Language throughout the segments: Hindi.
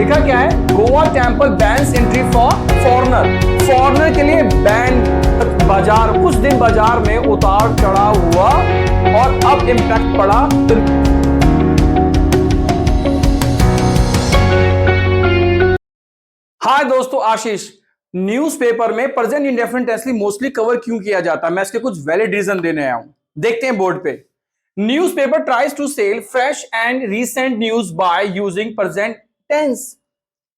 लिखा क्या है, Goa temple bans entry for foreigner. Foreigner के लिए बैन, बाजार कुछ दिन बाजार में उतार चढ़ाव हुआ और अब इंपैक्ट पड़ा। हाय दोस्तों, आशीष। न्यूज़पेपर में present indefinite tense mostly cover क्यों किया जाता है, मैं इसके कुछ वैलिड रीजन देने आया हूं। देखते हैं बोर्ड पे। Newspaper tries to sell fresh and recent news by using present tense.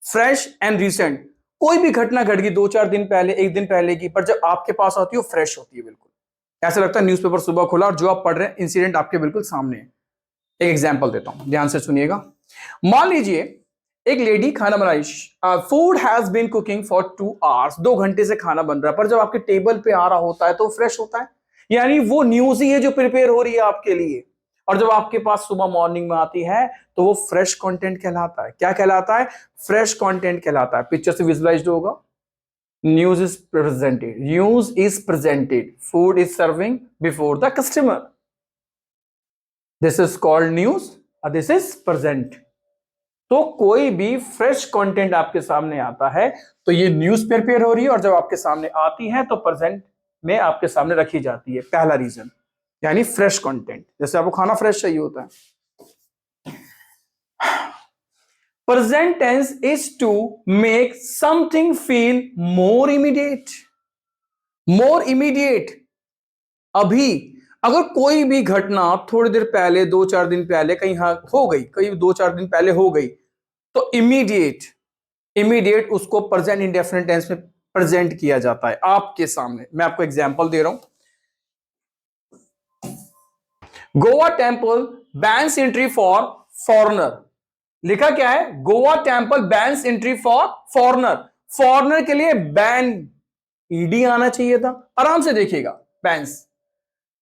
Fresh and recent, कोई भी घटना घट गई 2-4 दिन पहले, एक दिन पहले की, पर जब आपके पास आती है वो फ्रेश होती है। बिल्कुल ऐसा लगता है न्यूज़पेपर सुबह खुला और जो आप पढ़ रहे हैं इंसिडेंट आपके बिल्कुल सामने है। एक एग्जांपल देता हूं, ध्यान से सुनिएगा। मान लीजिए एक लेडी खाना बनाई, food has been cooking for 2 hours, 2 घंटे से खाना बन रहा है, पर जब आपके टेबल पे आ रहा होता है तो फ्रेश होता है। यानी वो न्यूज ही है जो प्रिपेयर हो रही है आपके लिए, और जब आपके पास सुबह मॉर्निंग में आती है तो वो फ्रेश कंटेंट कहलाता है। क्या कहलाता है? फ्रेश कंटेंट कहलाता है। पिक्चर से विजुलाइज्ड होगा। News is presented, news is presented, food is serving before the customer, this is called news, this is present. तो कोई भी फ्रेश कंटेंट आपके सामने आता है तो ये न्यूज प्रिपेयर हो रही है, और जब आपके सामने आती है तो प्रेजेंट में आपके सामने रखी जाती है। पहला रीजन, यानी फ्रेश कंटेंट। जैसे आपको खाना फ्रेश चाहिए होता है। Present tense is to make something feel more immediate. More immediate, अभी अगर कोई भी घटना थोड़ी देर पहले, 2-4 दिन पहले कहीं हो गई, कहीं 2-4 दिन पहले हो गई, तो इमीडिएट, इमीडिएट उसको प्रेजेंट इंडेफिनिट टेंस में प्रेजेंट किया जाता है आपके सामने। मैं आपको एग्जांपल दे रहा हूं। Goa temple bans entry for foreigner. लिखा क्या है? Goa temple bans entry for foreigner. Foreigner के लिए बैन, ईडी आना चाहिए था। आराम से देखिएगा, bans.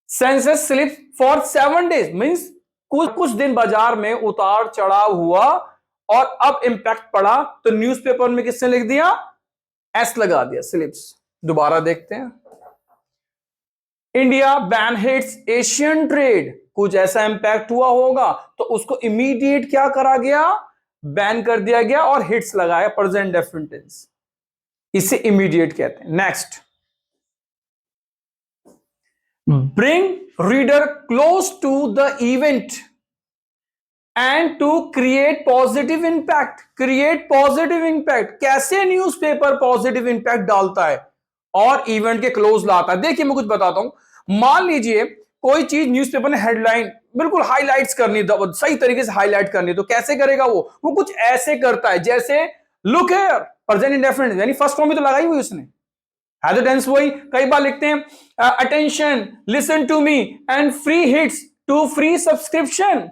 Census slip for 7 days, means कुछ दिन बाजार में उतार चढ़ाव हुआ और अब इंपैक्ट पड़ा, तो न्यूज़पेपर में किसने लिख दिया? एस लगा दिया, स्लिप्स। दोबारा देखते हैं। India ban hits Asian trade, कुछ ऐसा इंपैक्ट हुआ होगा तो उसको इमीडिएट क्या करा गया? बैन कर दिया गया और हिट्स लगाया, प्रेजेंट डेफिनिट टेंस, इसे इमीडिएट कहते हैं। Next, bring reader close to the event and to create positive impact. Create positive impact, कैसे न्यूज़पेपर पॉजिटिव इंपैक्ट डालता है और इवेंट के क्लोज लाता है। देखिए मैं कुछ बताता हूं। मान लीजिए कोई चीज न्यूज़पेपर ने हेडलाइन बिल्कुल हाईलाइट्स करनी, सही तरीके से हाईलाइट करनी, तो कैसे करेगा? वो कुछ ऐसे करता है जैसे लुक हियर, प्रेजेंट इंडेफिनिट, यानी फर्स्ट फॉर्म में तो लगाई हुई उसने, है तो टेंस वही। कई बार लिखते हैं attention, listen to me and free hits to free subscription.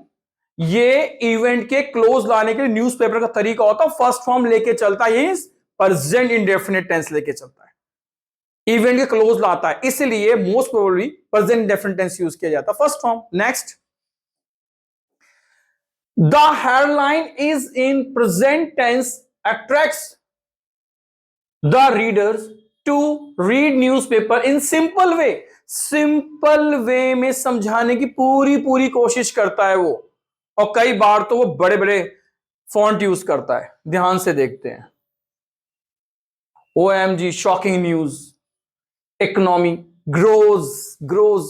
ये इवेंट के क्लोज लाने के लिए न्यूज़पेपर का तरीका होता है, फर्स्ट फॉर्म लेके चलता है, प्रेजेंट इंडेफिनिट टेंस लेके चलता है, इवेंट के क्लोज लाता है, इसलिए most probably present indefinite tense use किया जाता है, first form. Next, the headline is in present tense attracts the readers to read newspaper in simple way. Simple way में समझाने की पूरी कोशिश करता है वो, और कई बार तो वो बड़े बड़े फॉन्ट यूज करता है। ध्यान से देखते हैं। OMG, shocking news, economy grows,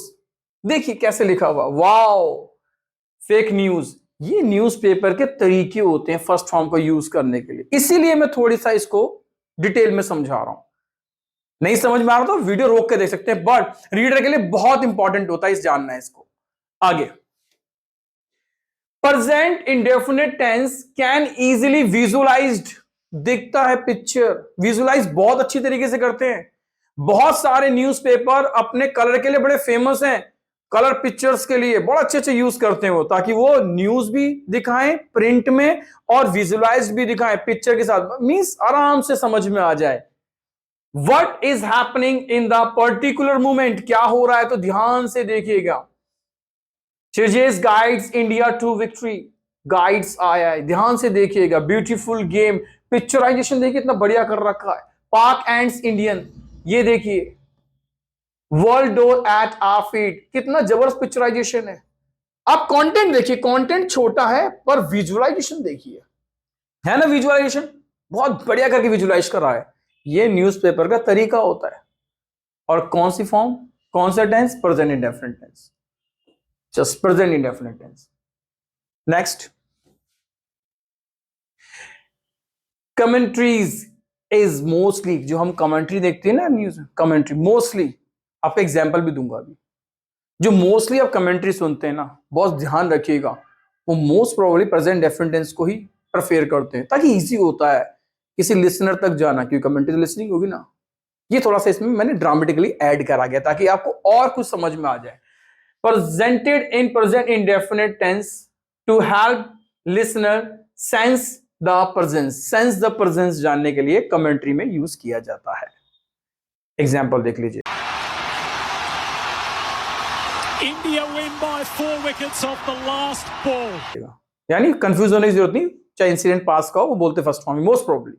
देखिए कैसे लिखा हुआ, वाओ, फेक न्यूज। ये न्यूज़पेपर के तरीके होते हैं फर्स्ट फॉर्म को यूज करने के लिए, इसीलिए मैं थोड़ी सा इसको डिटेल में समझा रहा हूं। नहीं समझ में आ रहा तो वीडियो रोक के देख सकते हैं, बट रीडर के लिए बहुत इंपॉर्टेंट होता है इस जानना है इसको। आगे, present indefinite tense can easily visualized, दिखता है पिक्चर, विजुअलाइज बहुत अच्छी तरीके से करते हैं। बहुत सारे न्यूज़पेपर अपने कलर के लिए बड़े फेमस हैं, कलर पिक्चर्स के लिए बड़ा अच्छे यूज करते हैं वो, ताकि वो न्यूज भी दिखाएं प्रिंट में और विजुअलाइज्ड भी दिखाएं पिक्चर के साथ, मींस आराम से समझ में आ जाए what is happening in the particular moment, क्या हो रहा है। तो ध्यान से देखिएगा, chases guides India to victory, guides आया है, ध्यान से देखिएगा। ब्यूटीफुल गेम, पिक्चराइजेशन देखिए इतना बढ़िया कर रखा है। पाक एंड्स इंडियन, ये देखिए, world door at our feet, कितना जबरदस्त पिक्चराइजेशन है। आप कंटेंट देखिए, कंटेंट छोटा है पर विजुअलाइजेशन देखिए, है ना विजुअलाइजेशन, बहुत बढ़िया करके विजुअलाइज कर रहा है। ये न्यूज़पेपर का तरीका होता है। और कौन सी फॉर्म, कौन सा tense, present indefinite tense, just present indefinite tense. Next, commentaries is mostly, जो हम कमेंट्री देखते हैं ना न्यूज कमेंट्री, मोस्टली, आपका एग्जांपल भी दूंगा अभी, जो मोस्टली आप कमेंट्री सुनते हैं ना, बहुत ध्यान रखिएगा, वो most probably present definite tense को ही प्रेफर करते हैं, ताकि इजी होता है किसी लिसनर तक जाना, क्योंकि कमेंट्री तो लिसनिंग होगी ना। ये थोड़ा सा इसमें मैंने ड्रामेटिकली ऐड करा गया ताकि आपको और कुछ समझ में आ जाए। Presented in present indefinite tense to help listener sense the presence जानने के लिए कमेंट्री में यूज किया जाता है। एग्जाम्पल देख लीजिए। India win by 4 wickets off the last ball. यानी कंफ्यूज होने की जरूरत नहीं, चाहे इंसिडेंट पास का हो, वो बोलते फर्स्ट फॉर्म में मोस्ट प्रोबेबली।